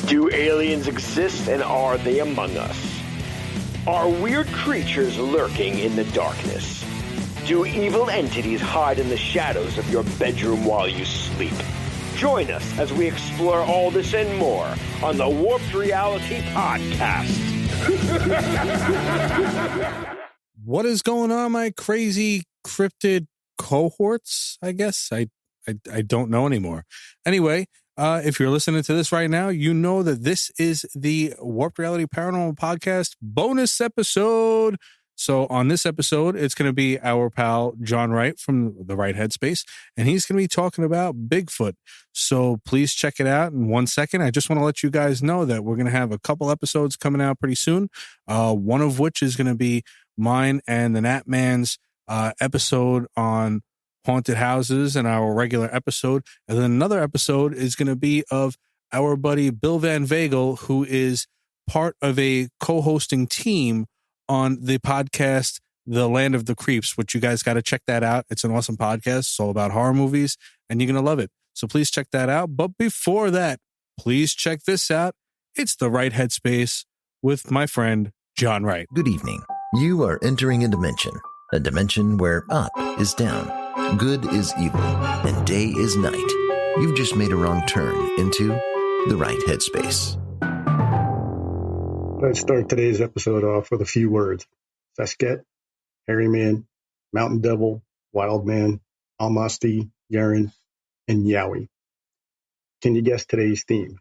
Do aliens exist, and are they among us? Are weird creatures lurking in the darkness? Do evil entities hide in the shadows of your bedroom while you sleep? Join us as we explore all this and more on the Warped Reality Podcast. What is going on, my crazy cryptid cohorts? I guess I don't know anymore. Anyway, if you're listening to this right now, you know that this is the Warped Reality Paranormal Podcast bonus episode. So on this episode, it's going to be our pal John Wright from the Wright Headspace, and he's going to be talking about Bigfoot. So please check it out in 1 second. I just want to let you guys know that we're going to have a couple episodes coming out pretty soon, one of which is going to be mine and the Nat Man's episode on haunted houses and our regular episode. And then another episode is going to be of our buddy Bill Van Vagel, who is part of a co-hosting team on the podcast, The Land of the Creeps, which you guys got to check that out. It's an awesome podcast. It's all about horror movies and you're going to love it. So please check that out. But before that, please check this out. It's the Wright Headspace with my friend, John Wright. Good evening. You are entering a dimension where up is down, good is evil, and day is night. You've just made a wrong turn into the Wright Headspace. Let's start today's episode off with a few words. Sasket, Hairy Man, Mountain Devil, Wild Man, Almasti, Yaren, and Yowie. Can you guess today's theme?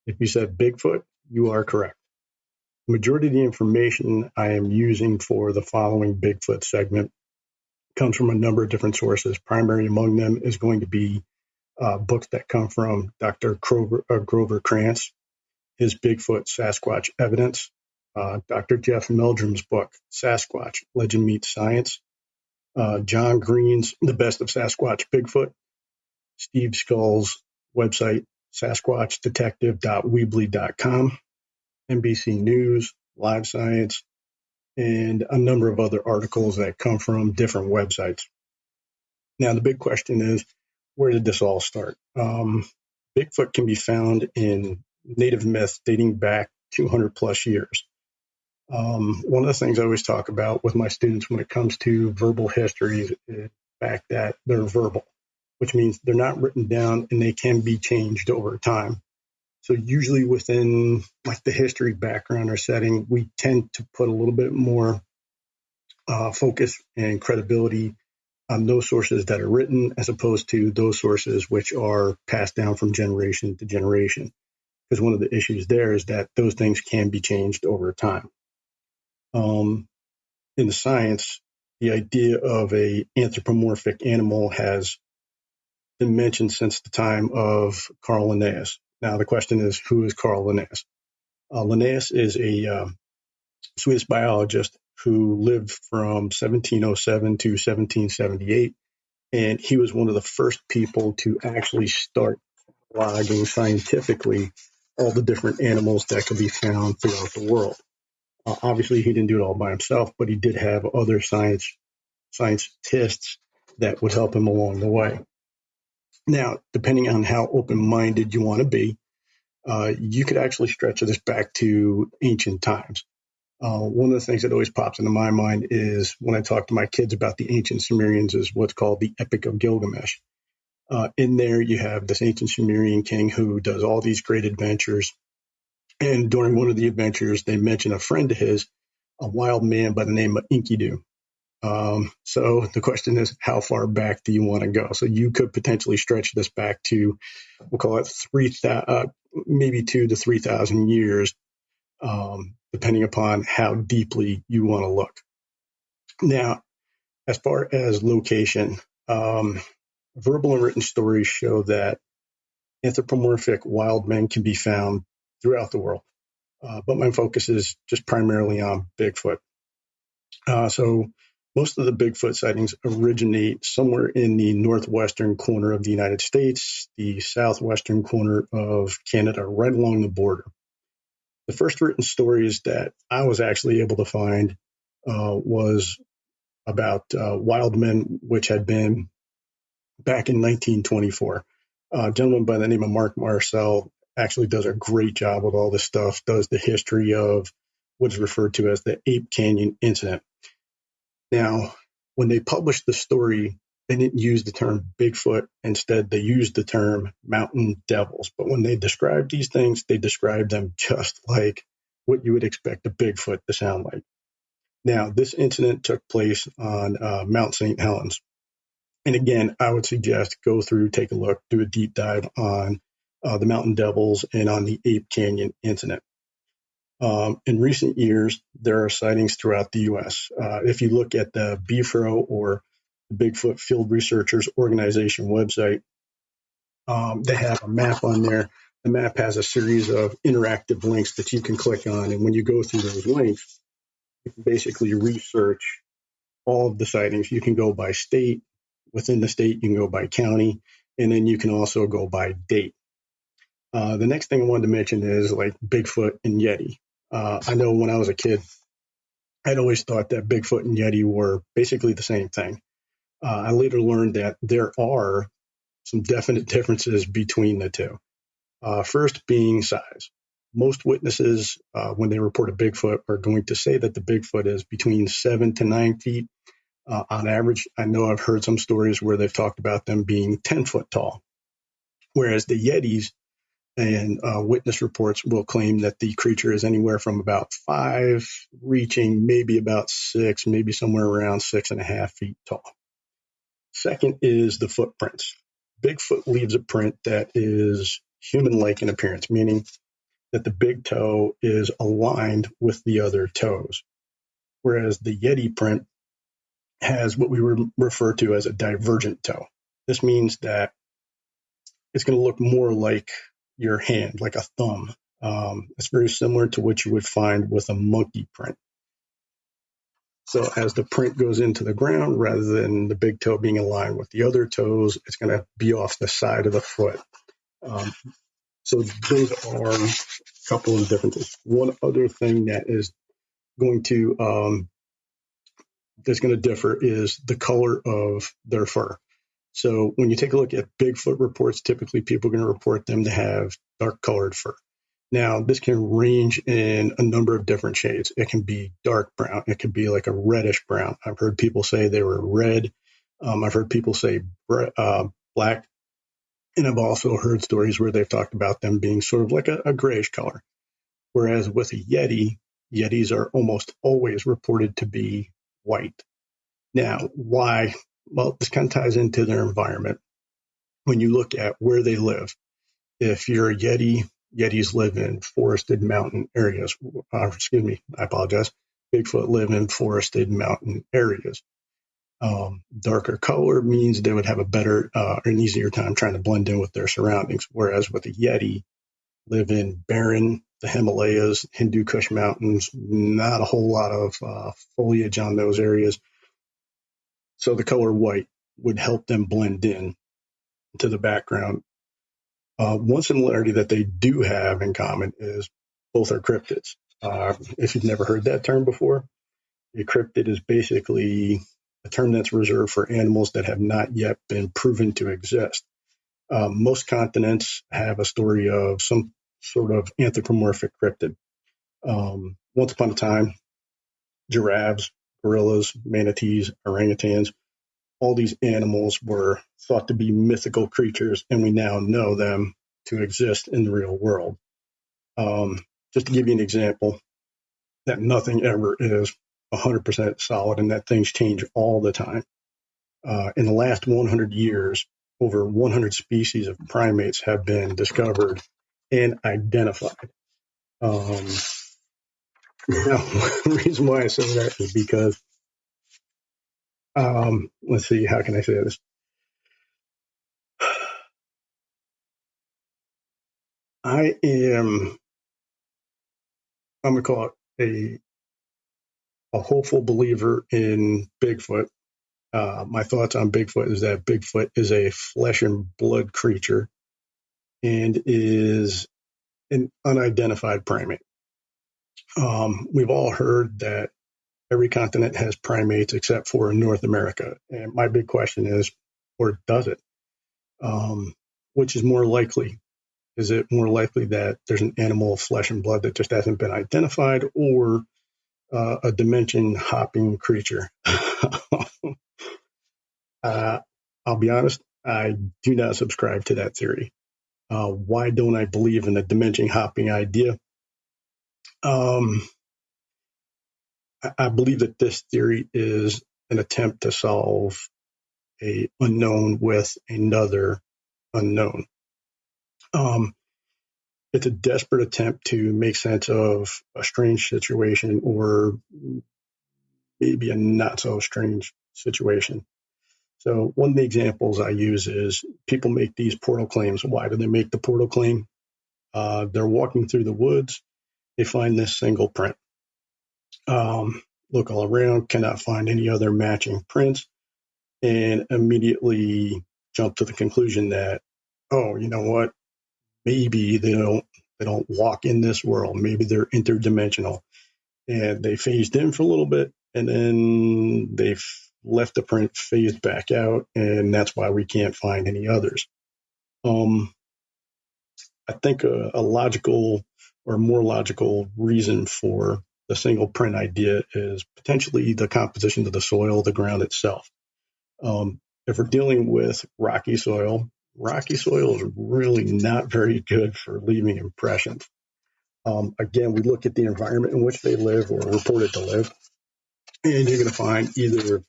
If you said Bigfoot, you are correct. The majority of the information I am using for the following Bigfoot segment comes from a number of different sources. Primary among them is going to be books that come from Dr. Grover Krantz, his Bigfoot Sasquatch Evidence, Dr. Jeff Meldrum's book, Sasquatch, Legend Meets Science, John Green's The Best of Sasquatch Bigfoot, Steve Skull's website, sasquatchdetective.weebly.com, NBC News, Live Science, and a number of other articles that come from different websites. Now, the big question is, where did this all start? Bigfoot can be found in native myths dating back 200 plus years. One of the things I always talk about with my students when it comes to verbal histories is the fact that they're verbal, which means they're not written down and they can be changed over time. So usually within like the history background or setting, we tend to put a little bit more focus and credibility on those sources that are written as opposed to those sources which are passed down from generation to generation. Because one of the issues there is that those things can be changed over time. In the science, the idea of a anthropomorphic animal has been mentioned since the time of Carl Linnaeus. Now, the question is, who is Carl Linnaeus? Linnaeus is a Swedish biologist who lived from 1707 to 1778, and he was one of the first people to actually start logging scientifically all the different animals that could be found throughout the world. Obviously, he didn't do it all by himself, but he did have other scientists that would help him along the way. Now, depending on how open-minded you want to be, you could actually stretch this back to ancient times. One of the things that always pops into my mind is when I talk to my kids about the ancient Sumerians is what's called the Epic of Gilgamesh. In there, you have this ancient Sumerian king who does all these great adventures. And during one of the adventures, they mention a friend of his, a wild man by the name of Enkidu. So the question is, how far back do you want to go? So you could potentially stretch this back to, we'll call it maybe 2,000 to 3,000 years, depending upon how deeply you want to look. Now, as far as location, verbal and written stories show that anthropomorphic wild men can be found throughout the world. But my focus is just primarily on Bigfoot. So most of the Bigfoot sightings originate somewhere in the northwestern corner of the United States, the southwestern corner of Canada, right along the border. The first written stories that I was actually able to find was about wild men, which had been back in 1924. A gentleman by the name of Mark Marcel actually does a great job with all this stuff, does the history of what's referred to as the Ape Canyon incident. Now, when they published the story, they didn't use the term Bigfoot. Instead, they used the term mountain devils. But when they describe these things, they describe them just like what you would expect a Bigfoot to sound like. Now, this incident took place on Mount St. Helens. And again, I would suggest go through, take a look, do a deep dive on the mountain devils and on the Ape Canyon incident. In recent years, there are sightings throughout the U.S. If you look at the BFRO, or the Bigfoot Field Researchers Organization website, they have a map on there. The map has a series of interactive links that you can click on. And when you go through those links, you can basically research all of the sightings. You can go by state. Within the state, you can go by county. And then you can also go by date. The next thing I wanted to mention is like Bigfoot and Yeti. I know when I was a kid, I'd always thought that Bigfoot and Yeti were basically the same thing. I later learned that there are some definite differences between the two. First being size. Most witnesses, when they report a Bigfoot, are going to say that the Bigfoot is between 7 to 9 feet. On average, I know I've heard some stories where they've talked about them being 10 foot tall, whereas the Yetis and witness reports will claim that the creature is anywhere from about 5, reaching maybe about 6, maybe somewhere around 6.5 feet tall. Second is the footprints. Bigfoot leaves a print that is human-like in appearance, meaning that the big toe is aligned with the other toes, whereas the Yeti print has what we refer to as a divergent toe. This means that it's going to look more like your hand, like a thumb. It's very similar to what you would find with a monkey print. So as the print goes into the ground, rather than the big toe being aligned with the other toes, it's going to be off the side of the foot. So those are a couple of differences. One other thing that is going to differ is the color of their fur. So when you take a look at Bigfoot reports, typically people are going to report them to have dark colored fur. Now, this can range in a number of different shades. It can be dark brown. It can be like a reddish brown. I've heard people say they were red. I've heard people say black. And I've also heard stories where they've talked about them being sort of like a grayish color. Whereas with a Yeti, Yetis are almost always reported to be white. Now, why? Well, this kind of ties into their environment. When you look at where they live, if you're a Yeti, Yetis live in forested mountain areas. I apologize. Bigfoot live in forested mountain areas. Darker color means they would have a better an easier time trying to blend in with their surroundings. Whereas with a Yeti, live in barren, the Himalayas, Hindu Kush Mountains, not a whole lot of foliage on those areas. So the color white would help them blend in to the background. One similarity that they do have in common is both are cryptids. If you've never heard that term before, a cryptid is basically a term that's reserved for animals that have not yet been proven to exist. Most continents have a story of some sort of anthropomorphic cryptid. Once upon a time, giraffes, gorillas, manatees, orangutans, all these animals were thought to be mythical creatures, and we now know them to exist in the real world. Just to give you an example, that nothing ever is 100% solid and that things change all the time. In the last 100 years, over 100 species of primates have been discovered and identified. Now, the reason why I say that is because, let's see, how can I say this? I'm going to call it a hopeful believer in Bigfoot. My thoughts on Bigfoot is that Bigfoot is a flesh and blood creature and is an unidentified primate. We've all heard that every continent has primates except for North America. And my big question is, or does it? Which is more likely, Is it more likely that there's an animal of flesh and blood that just hasn't been identified, or a dimension hopping creature? I'll be honest, I do not subscribe to that theory. Why don't I believe in the dimension hopping idea? I believe that this theory is an attempt to solve a unknown with another unknown. It's a desperate attempt to make sense of a strange situation, or maybe a not so strange situation. So one of the examples I use is people make these portal claims. Why do they make the portal claim? They're walking through the woods. They find this single print. Look all around, cannot find any other matching prints, and immediately jump to the conclusion that, oh, you know what? Maybe they don't walk in this world. Maybe they're interdimensional. And they phased in for a little bit, and then they've left the print, phased back out, and that's why we can't find any others. I think a logical or more logical reason for the single print idea is potentially the composition of the soil, the ground itself. If we're dealing with rocky soil is really not very good for leaving impressions. Again, we look at the environment in which they live or are reported to live, and you're going to find either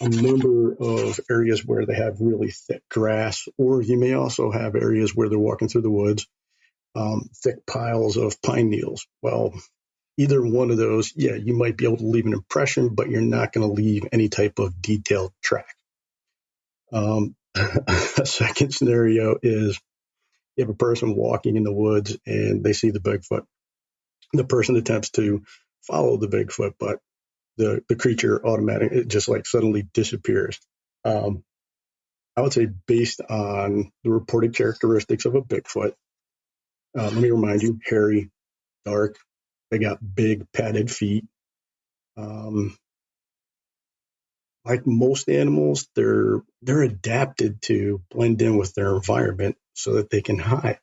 a number of areas where they have really thick grass, or you may also have areas where they're walking through the woods, thick piles of pine needles. Well, either one of those, yeah, you might be able to leave an impression, but you're not going to leave any type of detailed track. A second scenario is you have a person walking in the woods and they see the Bigfoot. The person attempts to follow the Bigfoot, but the creature automatically, it just like suddenly disappears. I would say based on the reported characteristics of a Bigfoot, let me remind you, hairy, dark, they got big padded feet. Like most animals, they're adapted to blend in with their environment so that they can hide.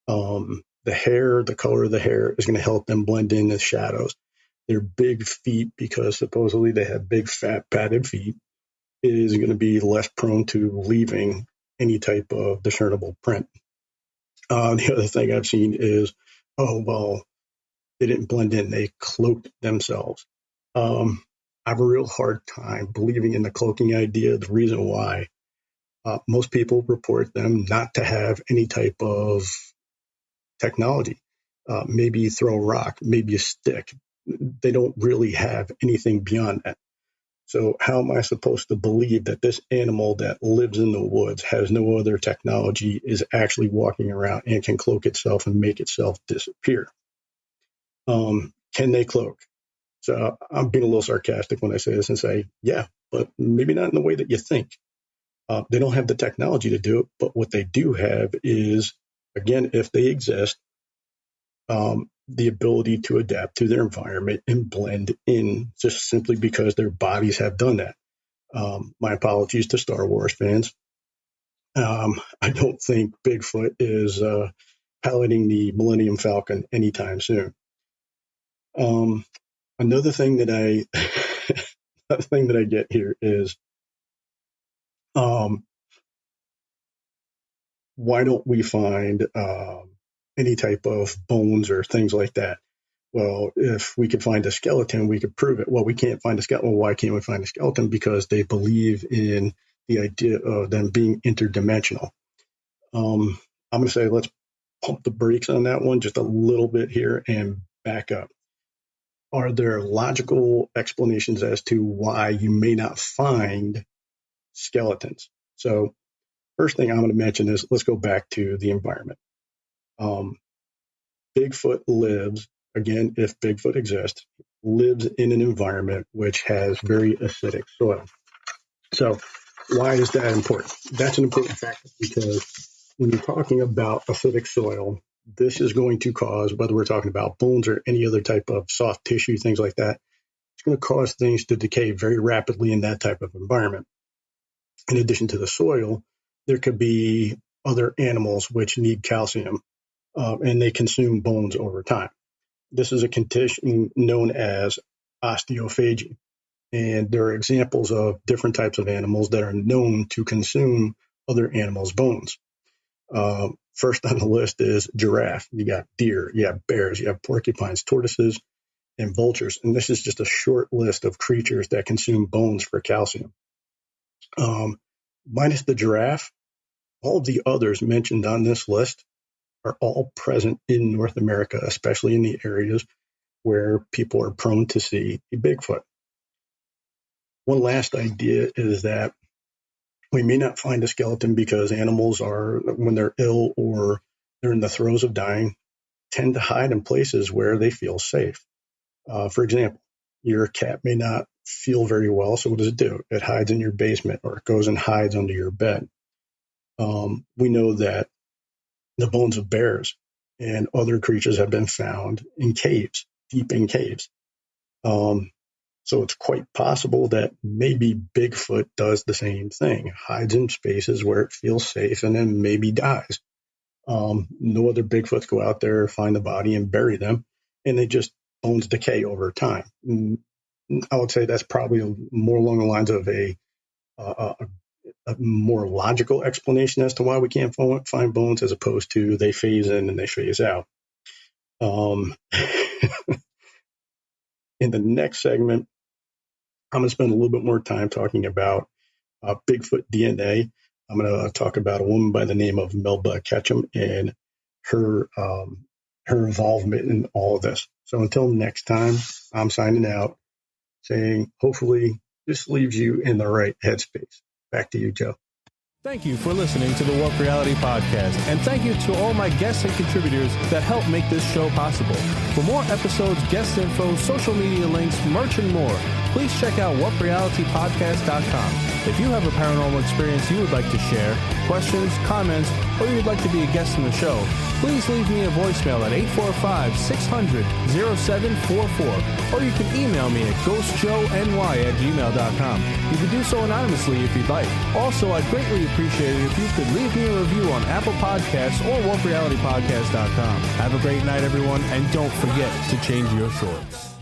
The hair, the color of the hair is going to help them blend in the shadows. Their big feet, because supposedly they have big, fat, padded feet, is going to be less prone to leaving any type of discernible print. The other thing I've seen is, oh, well, they didn't blend in. They cloaked themselves. I have a real hard time believing in the cloaking idea. The reason why, most people report them not to have any type of technology. Maybe throw a rock, maybe a stick. They don't really have anything beyond that. So how am I supposed to believe that this animal that lives in the woods, has no other technology, is actually walking around and can cloak itself and make itself disappear? Can they cloak? So I'm being a little sarcastic when I say this and say, yeah, but maybe not in the way that you think. They don't have the technology to do it, but what they do have is, again, if they exist, the ability to adapt to their environment and blend in, just simply because their bodies have done that. My apologies to Star Wars fans. I don't think Bigfoot is piloting the Millennium Falcon anytime soon. Another thing that I get here is, why don't we find any type of bones or things like that? Well, if we could find a skeleton, we could prove it. Well, we can't find a skeleton. Well, why can't we find a skeleton? Because they believe in the idea of them being interdimensional. I'm going to say let's pump the brakes on that one just a little bit here and back up. Are there logical explanations as to why you may not find skeletons? So first thing I'm going to mention is, let's go back to the environment. Bigfoot lives, again, if Bigfoot exists, lives in an environment which has very acidic soil. So why is that important? That's an important factor because when you're talking about acidic soil, this is going to cause, whether we're talking about bones or any other type of soft tissue, things like that, it's going to cause things to decay very rapidly in that type of environment. In addition to the soil, there could be other animals which need calcium, and they consume bones over time. This is a condition known as osteophagy. And there are examples of different types of animals that are known to consume other animals' bones. First on the list is giraffe. You got deer, you have bears, you have porcupines, tortoises, and vultures. And this is just a short list of creatures that consume bones for calcium. Minus the giraffe, all of the others mentioned on this list are all present in North America, especially in the areas where people are prone to see a Bigfoot. One last idea is that we may not find a skeleton because animals are, when they're ill or they're in the throes of dying, tend to hide in places where they feel safe. For example, your cat may not feel very well, so what does it do? It hides in your basement or it goes and hides under your bed. We know that the bones of bears and other creatures have been found in caves, deep in caves. So it's quite possible that maybe Bigfoot does the same thing, hides in spaces where it feels safe and then maybe dies. No other Bigfoots go out there, find the body and bury them, and they just bones decay over time. And I would say that's probably more along the lines of a more logical explanation as to why we can't find bones, as opposed to they phase in and they phase out. In the next segment, I'm going to spend a little bit more time talking about Bigfoot DNA. I'm going to talk about a woman by the name of Melba Ketchum and her involvement in all of this. So until next time, I'm signing out, saying hopefully this leaves you in the right headspace. Back to you, Joe. Thank you for listening to the Warp Reality Podcast, and thank you to all my guests and contributors that help make this show possible. For more episodes, guest info, social media links, merch, and more, please check out warprealitypodcast.com. If you have a paranormal experience you would like to share, questions, comments, or you would like to be a guest in the show, please leave me a voicemail at 845-600-0744, or you can email me at ghostjoeny@gmail.com. You can do so anonymously if you'd like. Also, I'd greatly appreciate it if you could leave me a review on Apple Podcasts or warprealitypodcast.com. Have a great night, everyone, and don't forget to change your shorts.